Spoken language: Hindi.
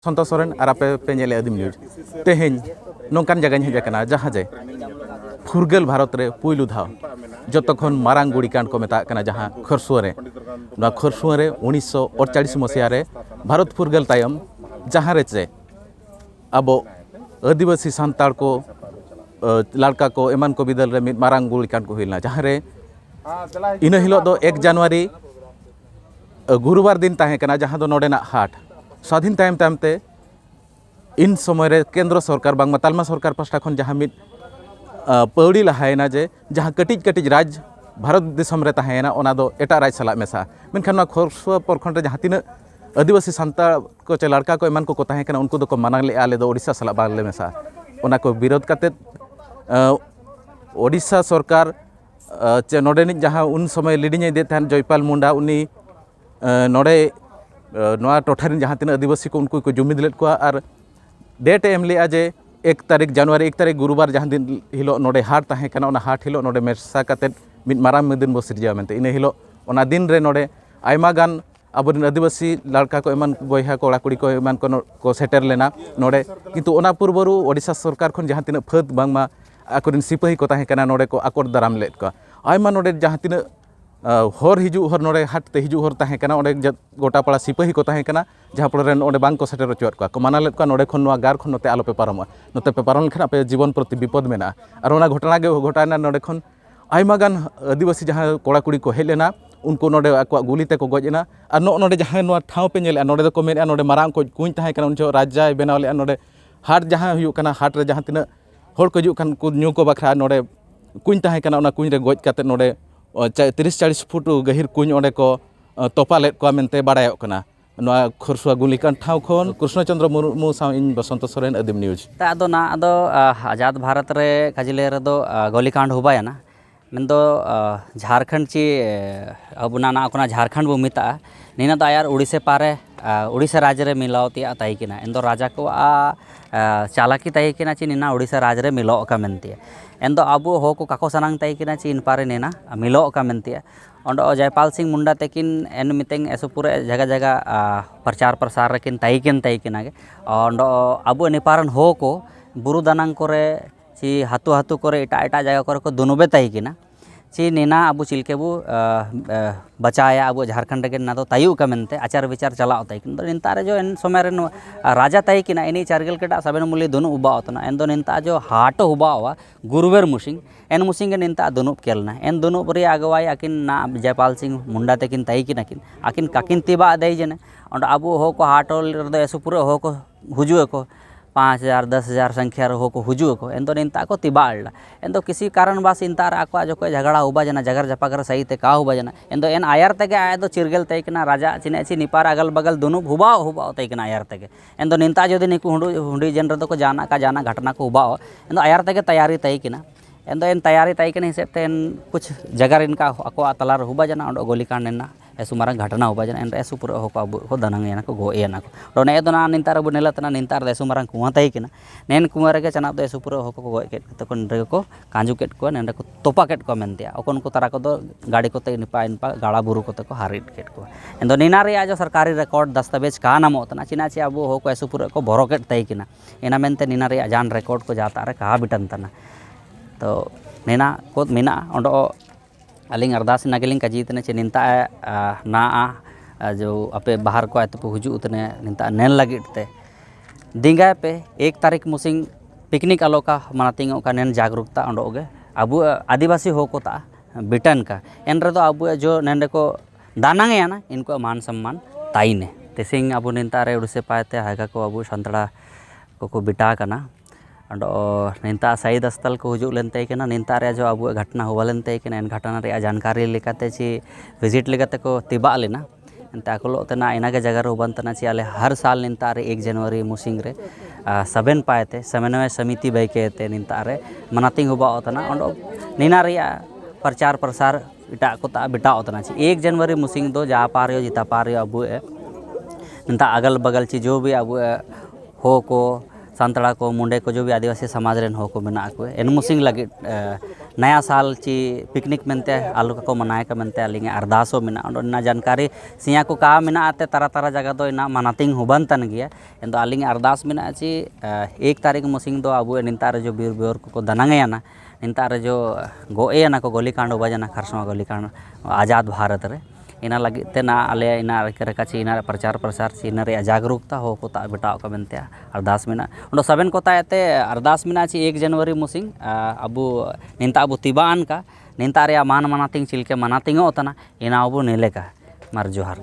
संतोष सोरेन और आपे पे नेले आदिम न्यूज तेहेन नोंकान जगह हेजना जहाँ जे फुरगल भारत रे पुइलु धाव जतखन मारांग गुड़ीकांड को मेता कना जहाँ खरसुआ रे 1948 मसीहा रे भारत फुरगल तायम जहाँ रे चे अब आदिवासी सान्ताड़ को लड़का को एमान को बिदल रे मारांग गुड़ीकांड को हुइलना जहाँ रे इन हिलो दो 1 जनवरी गुरुवार दिन ताहे कना जहाँ दो नोडेना हाट स्वाधीन तायम तायमते इन समय रे केंद्र सरकार बांगमा तालमा सरकार पास्टा खन जहाँ मिट पौड़ी लहायना जे जहाँ कटिज कटिज राज भारत दिसम रे ताहेना ओना दो एटा राज सला मेसा मेनखान खरसुआ प्रखंड रे जहाँ तीना आदिवासी सान्ताड़ को चे लड़का को एमान को ताहे कना उनको दो को माना ले आले दो ओडिशा सला बांगले मेसा ओना को विरोध काते ओडिशा सरकार चे नोडेनि जहाँ उन समय लीडिंग दे थान जयपाल मुंडा उनी नोडे नोआ टोठारिन जहाँ तीना आदिवासी को उनको जुमिद लेट को और डेट एम लिया जे 1 तारीख जनवरी 1 तारीख गुरुवार जहाँ दिन हिलो नोडे हाट ताहे कना ओना हाट हिलो नोडे मेसा काते मिद माराम दिन बो सिरजा मेनते इन हिलो ओना दिन रे नोडे आयमा गान आबोरिन आदिवासी लड़का को एमान बयहा कोड़ा कुड़ी को एमान को सेटर लेना नोडे किंतु ओना पूर्वरु ओडिशा सरकार खन जहाँ तीना फद बांगमा आकोरिन सिपाही को ताहे कना नोडे को आकोर दाराम लेट को आयमा नोडे जहाँ तीना हर हिजू हर नोडे हाट ते हिजू हर ताहे कना ओडे गोटा पाड़ा सिपाही को ताहे कना जहाँ पड़े ओडे बांग को सेटर चुआत को माना लेट को नोडे खन नोआ गार खन नोते आलोपे पारम नोते पे पारम लेखन आपे जीवन प्रति विपद मेना और ओना घटना गे घटाना नोडे खन आयमा गान आदिवासी जहाँ कोड़ा कुड़ी को हेलेना उनको नोडे आको गुलीते को गजना और नोडे जहाँ नोआ ठाव पे नेले नोडे को मेना नोडे मारांग को कुኝ ताहे कना उन राजा बनाव ले नोडे हाट जहाँ हुयु कना हाट रे जहाँ तिना हर को जुकान को न्यू को बखरा नोडे कुኝ ताहे कना ओना कुኝ रे गज काते नोडे 30-40 फुट गहिर कुኝ ओडे को तोपा लेट को मेनते बाडायो कना नोआ खरसुआ गुलीकांड ठाव खन कृष्णचंद्र मुर्मू साव इन बसंत सोरेन आदिम न्यूज आदो ना आदो आजाद भारत रे काजिले रे दो गोलीकांड होबायना मेनदो झारखंड ची अबुना ना कोना झारखंड बो मिता नीना दो यार उड़ीसा पारे उड़ीसा राज्य रे मिलावती ताई किना एंदो राजा को चालाकी ताई किना ची नीना उड़ीसा राज्य रे मिलो का मेनती एंदो अबु हो को काको सनांग ताई किना ची इन पारे नीना मिलो का मेनती ओंडो जयपाल सिंह मुंडा तेकिन एन मितेंग ऐसो पूरे जगह जगह प्रचार प्रसार रेकिन ताई किना गे ओंडो अबु निपारन हो को बुरु दानांग करे ची हातु हातु करे एटा एटा जगह करे को दुनुबे ताई किना ची नीना अबु चिलके बु बचाया अबु झारखंड के ना दो तायु का मेनते आचार विचार चलाओ ताई किन निंतारे जो एन समय रे राजा ताई किना इनी चारगल केटा सबेन मुली दुनु उबा होतना एन दो निंता जो हाट उबावा गुरुवेर मुसिंग एन मुसिंग निंता दुनु केलना एन दुनु बरी अगवाई आकिन ना जयपाल सिंह मुंडा तेकिन ताई किना किन आकिन काकिन तिबा दई जने और अबु हो को हाटोल रे ऐसो पूरे हो को हुजुए को 5,000 10,000 संख्या हो को हुजू को एन निंता को तिबाड़ा एन किसी कारण बस इंतार आको जो झगड़ा हुआ जना जगर जपागर सही ते का हुआ जना एन आयर तेगे आए दो चिरगल तैकना राजा चिने ची निपार अगल बगल दुनु हुबा हुबा तैकना आयर तेगे एन निंता जो निकु हुंडी जन को जाना का जाना घटना को हुबा एन आयर तेगे तैयारी तैकना एन तैयारी तैकने हिसाब ते कुछ जगह इनका आको तलार हुबा जना गोलीकांड ना ऐसु मारंग घटना हुआ जना एन ऐसु पूरा हो को दनांग को गोएना को ने दो ना निंतार बो नेलतना निंतार ऐसु मारंग कुआ तई किना नेन कुआ रे चना दो ऐसु पूरा हो को गोए केट तो कोन रे को कांजू केट को नेंडे को तोपा केट को मेनतिया ओकन को तारा को दो गाड़ी को ते निपा इनपा गाड़ा बुरु को ते को हारिट केट को एन दो नीना रे जो सरकारी रिकॉर्ड दस्तावेज का नामो तना चिना ची अबो हो को ऐसु पूरा को भरो केट तई किना एना मेनते नीना रे जान रिकॉर्ड को जाता रे का बिटन तना तो नीना को मिना ओंडो अलिंग अरदास नागलिंग का जीतने चे निंता ना जो अपे बाहर को आए तो हुजू उतने निंता नेन लगिट ते दिंगा पे 1 तारीख मुसिंग पिकनिक अलोका मनातिंग का नेन जागरूकता ओंडोगे अबु आदिवासी हो को ता बिटन का एन रे दो अबु जो नेंडे को दानांग या ना इनको मान सम्मान ताईने तेसिंग अबु निंता रे उड़से पाते हागा को अबु संतड़ा को बिटा कना अंडो निंता शहीद स्थल को हुजू लेनते के ना निंता रे जो अबु घटना हुआ लेनते के एन घटना रे जानकारी लेकाते ची विजिट लेकाते को तिबा लेना एनता अकलो तना इना के जगह रो बनतना ची आले हर साल निंता रे 1 जनवरी मुसिंग रे सबेन पाएते समन्वय समिति बैकेते निंता रे मनातिंग हुबा होतना अंडो निना रे प्रचार प्रसार इटा को ता बिटा होतना ची 1 जनवरी मुसिंग दो जा पारियो जिता पारियो अबु निंता अगल बगल ची जो भी अबु हो को सांतड़ा को मुंडे को जो भी आदिवासी समाज रेन हो को मेना को एन मुसिंग लगे नया साल ची पिकनिक मेनते आलू का को मनाए का मेनते अलिंगे अरदासो मिना ना जानकारी सिया को कहा मिना आते तारा तारा जगह दो इना मनातिंग हुबन तन गया इन तो अलिंगे अरदास मिना ची 1 तारीख मुसिंग दो अबू निंता रे जो बीर बियोर को दनांगे ना निंता रे जो गोए ना को गोलीकांड बजना खरसमा गोलीकांड आज़ाद भारत रे इना लगी तेना आले इना रेका ची इना प्रचार प्रसार ची इना रे जागरूकता हो को ता बेटा का बनते अरदास मिना उन सबन को ताते अरदास मिना ची 1 जनवरी मुसिंग अबू निंता अबू तिबान का निंता रे मान मनातिंग चिलके मनातिंग होतना इना अबू नेले का मार जोहार